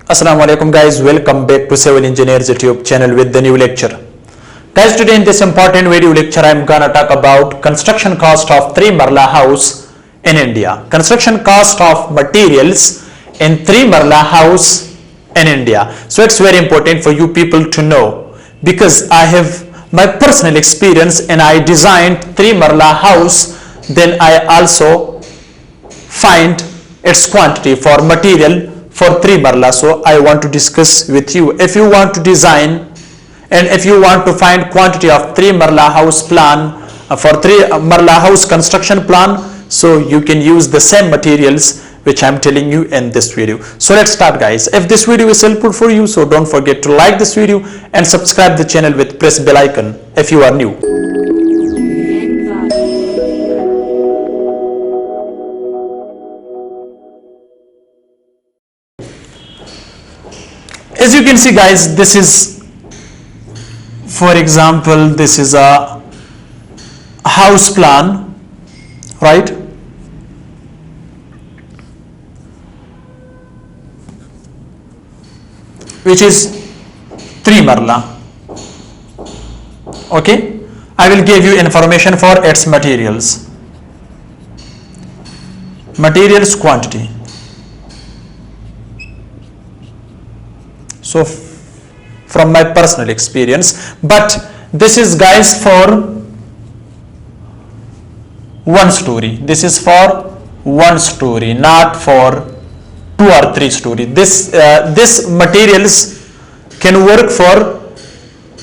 Assalamu alaikum guys, welcome back to Civil Engineers YouTube channel with the new lecture. Guys, today in this important video lecture I am gonna talk about construction cost of 3 Marla house in India. Construction cost of materials in 3 Marla house in India. So it's very important for you people to know because I have my personal experience and I designed 3 Marla house, then I also find its quantity for material for 3 Marla. So I want to discuss with you. If you want to design and if you want to find quantity of 3 Marla house plan for 3 Marla house construction plan, so you can use the same materials which I am telling you in this video. So let's start guys. If this video is helpful for you, so don't forget to like this video and subscribe the channel with press bell icon if you are new. As you can see guys, this is, for example, this is a house plan, right? Which is 3 Marla. Okay, I will give you information for its materials. Materials quantity. So from my personal experience, but this is guys for 1 story. This is for 1 story, not for 2 or 3 story. This materials can work for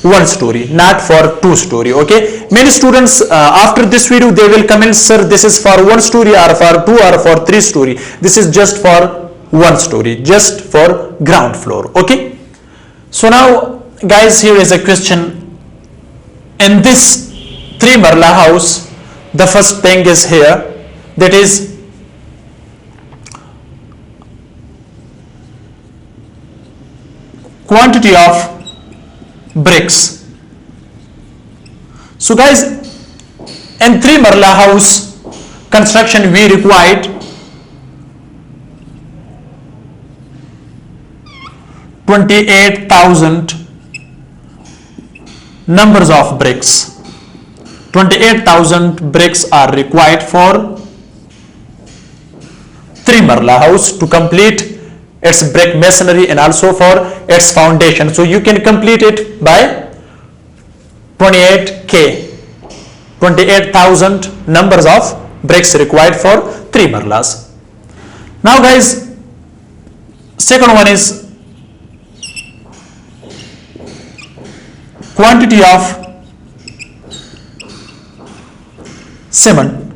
1 story, not for 2 story. Okay, many students after this video they will comment, sir, this is for 1 story or for 2 or for 3 story. This is just for 1 story, just for ground floor. Okay, so now guys, here is a question. In this 3 Marla house, the first thing is here, that is quantity of bricks. So guys, in 3 Marla house construction we required 28,000 numbers of bricks. 28,000 bricks are required for 3 Marla house to complete its brick masonry and also for its foundation. So you can complete it by 28,000 numbers of bricks required for 3 Marlas. Now guys, second one is quantity of cement.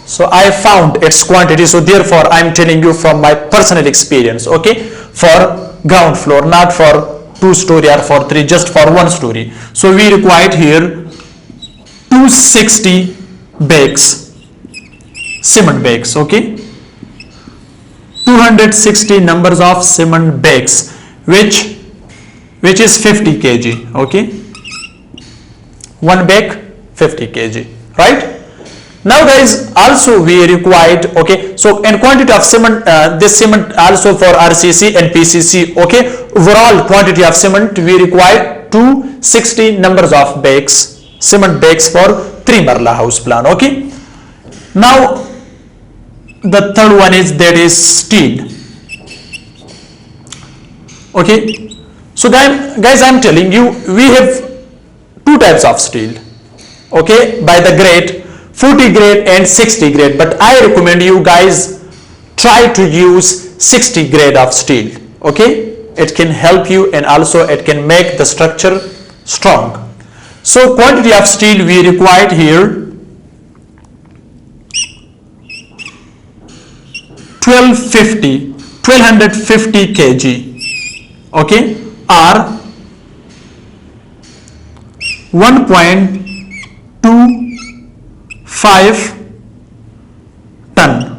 So I found its quantity, so therefore I am telling you from my personal experience. Okay, for ground floor, not for 2 story or for 3, just for 1 story. So we required here 260 bags, cement bags. Okay, 260 numbers of cement bags, which is 50 kg. Okay, 1 bag 50 kg, right? Now guys, also we required, okay, so in quantity of cement, this cement also for RCC and PCC. Okay, overall quantity of cement we required 260 numbers of bags, cement bags for 3 Marla house plan. Okay, now the third one is, that is steel. Okay, so guys, I am telling you we have 2 types of steel. Okay, by the grade 40 grade and 60 grade, but I recommend you guys try to use 60 grade of steel. Okay, it can help you and also it can make the structure strong. So quantity of steel we required here 1250 kg. Okay, or 1.25 ton.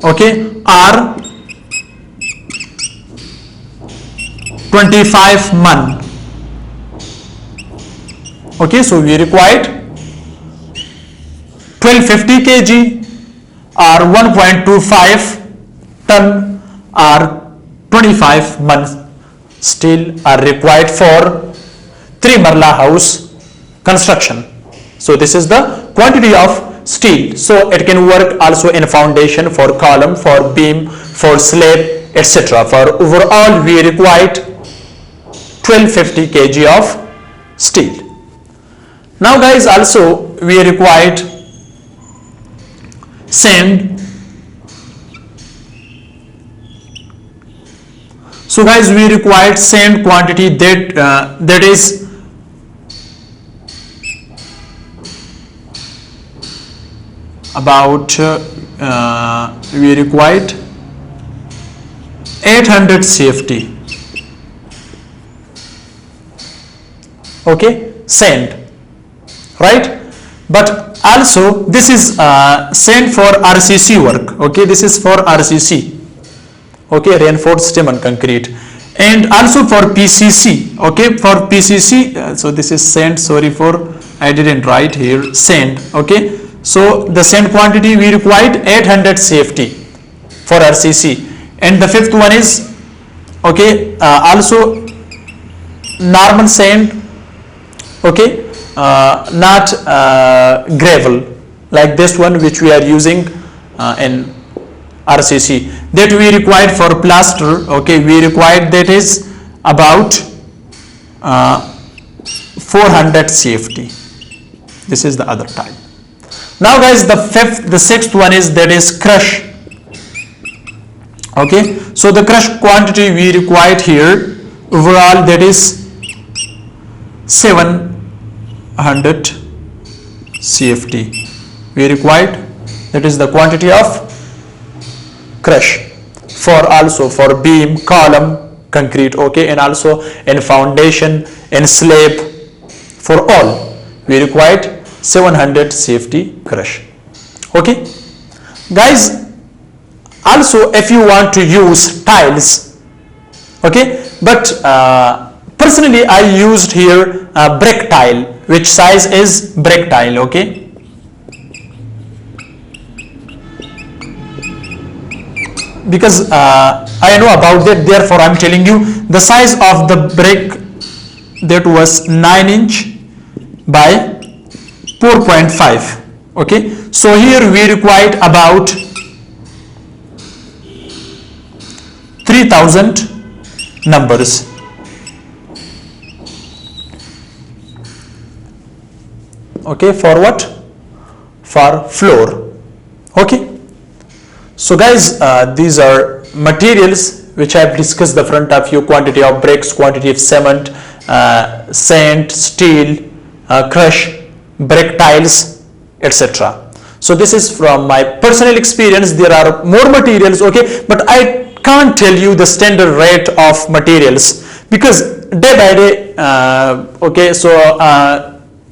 Okay, or 25 mon. Okay, so we required 1250 kg or 1.25 ton or 25 months steel are required for 3 marla house construction. So this is the quantity of steel. So it can work also in foundation, for column, for beam, for slab, etc. For overall we required 1250 kg of steel. Now guys, also we required sand. So guys, we required sand quantity that is about we required 800 CFT. Okay, sand, right? But also this is sand for RCC work. Okay, this is for RCC. Okay, reinforced cement concrete, and also for PCC. Okay, for PCC, so this is sand, sorry for I didn't write here sand. Okay, so the sand quantity we required 800 CFT for RCC. And the fifth one is, okay, also normal sand, okay, not gravel like this one which we are using in RCC, that we required for plaster. Okay, we required that is about 400 CFT. This is the other type. Now guys, the sixth one is that is crush. Okay, so the crush quantity we required here overall that is 700 CFT we required. That is the quantity of crush for also for beam, column, concrete. Okay, and also in foundation, in slab, for all we required 700 CFT crush. Okay guys, also if you want to use tiles, okay, but personally I used here brick tile, which size is brick tile. Okay, because I know about that, therefore I am telling you the size of the brick that was 9 inch by 4.5. okay, so here we required about 3000 numbers. Okay, for what? For floor. Okay, so guys, these are materials which I have discussed the front of you: quantity of bricks, quantity of cement, sand, steel, crush, brick tiles, etc. So this is from my personal experience. There are more materials, okay, but I can't tell you the standard rate of materials because day by day, okay, so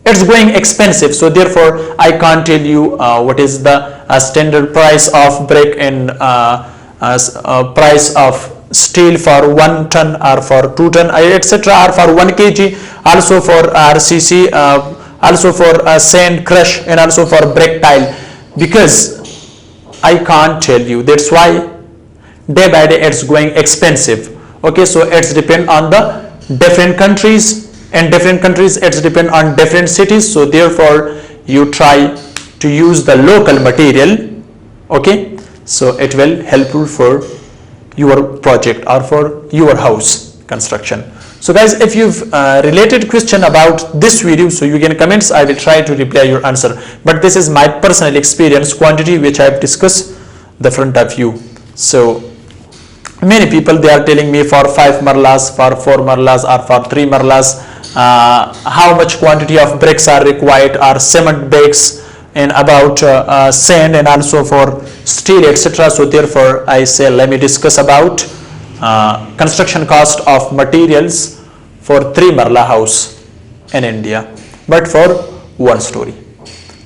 it's going expensive, so therefore I can't tell you what is the standard price of brick and price of steel for 1 ton or for 2 ton, etc., or for 1 kg, also for RCC, also for sand, crush, and also for brick tile, because I can't tell you. That's why day by day it's going expensive. Okay, so it's depend on the different countries, and different countries it's depend on different cities, so therefore you try to use the local material. Okay, so it will helpful for your project or for your house construction. So guys, if you've related question about this video, so you can comments, I will try to reply your answer, but this is my personal experience quantity which I have discussed the front of you. So many people they are telling me for 5 marlas, for 4 marlas, or for 3 marlas, how much quantity of bricks are required, or cement bags, and about sand, and also for steel, etc. So therefore I say let me discuss about construction cost of materials for 3 marla house in India, but for 1 story.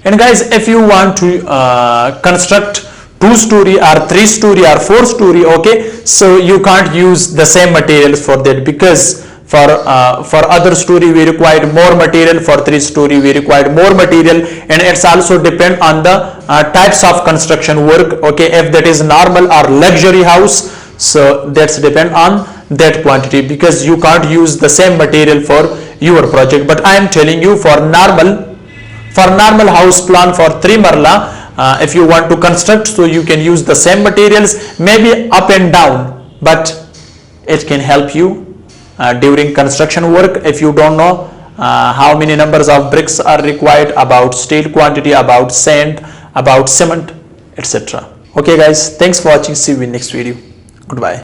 And guys, if you want to construct 2 story or 3 story or 4 story, okay, so you can't use the same materials for that, because for other story we required more material, for 3 story we required more material, and it's also depend on the types of construction work. Okay, if that is normal or luxury house, So that's depend on that quantity, because you can't use the same material for your project. But I am telling you, for normal house plan for 3 marla, if you want to construct, so you can use the same materials, maybe up and down, but it can help you during construction work. If you don't know how many numbers of bricks are required, about steel quantity, about sand, about cement, etc. Okay guys, thanks for watching. See you in next video. Goodbye.